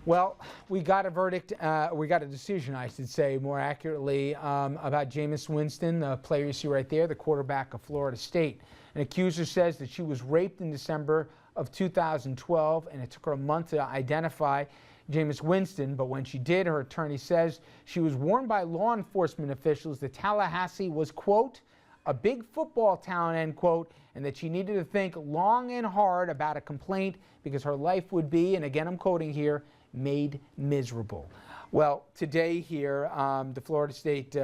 Well, we got a verdict, we got a decision, I should say, more accurately, about Jameis Winston, the player you see right there, the quarterback of Florida State. An accuser says that she was raped in December of 2012, and it took her a month to identify Jameis Winston, but when she did, her attorney says she was warned by law enforcement officials that Tallahassee was, quote, a big football town, end quote, and that she needed to think long and hard about a complaint because her life would be, and again I'm quoting here, made miserable. Well, today here, the Florida State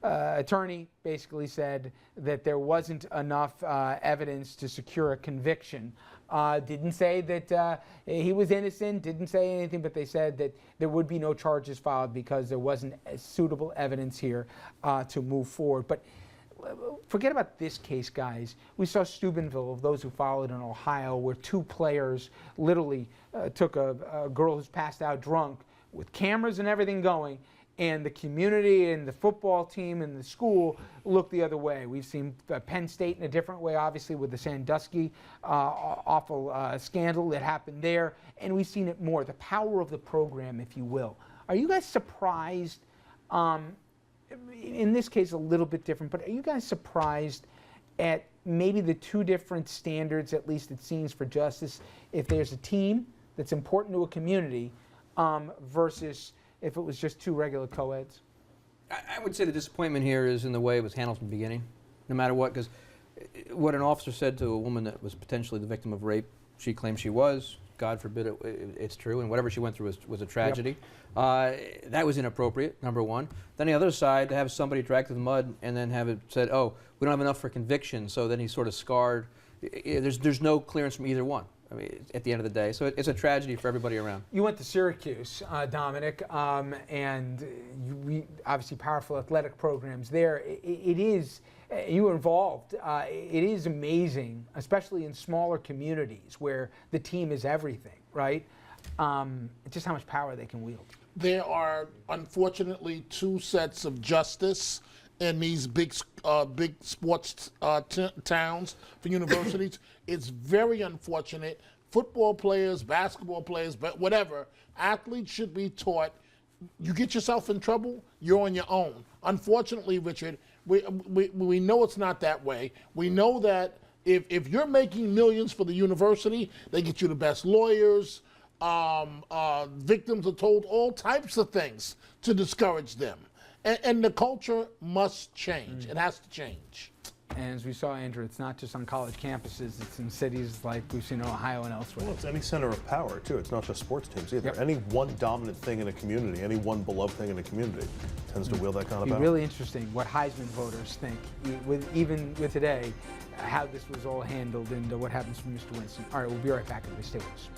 attorney basically said that there wasn't enough evidence to secure a conviction. Didn't say that he was innocent, didn't say anything, but they said that there would be no charges filed because there wasn't suitable evidence here to move forward. But forget about this case, guys. We saw Steubenville, those who followed in Ohio, where two players literally took a girl who's passed out drunk with cameras and everything going, and the community and the football team and the school looked the other way. We've seen Penn State in a different way, obviously, with the Sandusky awful scandal that happened there, and we've seen it more, the power of the program, if you will. Are you guys surprised? In this case, a little bit different, but are you guys surprised at maybe the two different standards, at least it seems, for justice, if there's a team that's important to a community versus if it was just two regular co-eds? I would say the disappointment here is in the way it was handled from the beginning, no matter what, because what an officer said to a woman that was potentially the victim of rape, she claims she was. God forbid it's true, and whatever she went through was a tragedy. Yep. That was inappropriate, number one. Then the other side, to have somebody dragged through the mud and then have it said, oh, we don't have enough for conviction, so then he's sort of scarred. There's no clearance from either one, I mean, at the end of the day. So it's a tragedy for everybody around. You went to Syracuse, Dominic, and we obviously powerful athletic programs there. It is, you were involved. It is amazing, especially in smaller communities where the team is everything, right? Just how much power they can wield. There are, unfortunately, two sets of justice in these big sports towns for universities. It's very unfortunate. Football players, basketball players, but whatever, athletes should be taught, you get yourself in trouble, you're on your own. Unfortunately, Richard, we know it's not that way. We know that if you're making millions for the university, they get you the best lawyers. Victims are told all types of things to discourage them. And the culture must change. It has to change. And as we saw, Andrew, it's not just on college campuses, it's in cities like we've seen in Ohio and elsewhere. Well, it's any center of power, too. It's not just sports teams either. Yep. Any one dominant thing in a community, any one beloved thing in a community tends to wield that kind of power. It'd be really interesting what Heisman voters think, even with today, how this was all handled and what happens to Mr. Winston. All right, we'll be right back. Stay with us.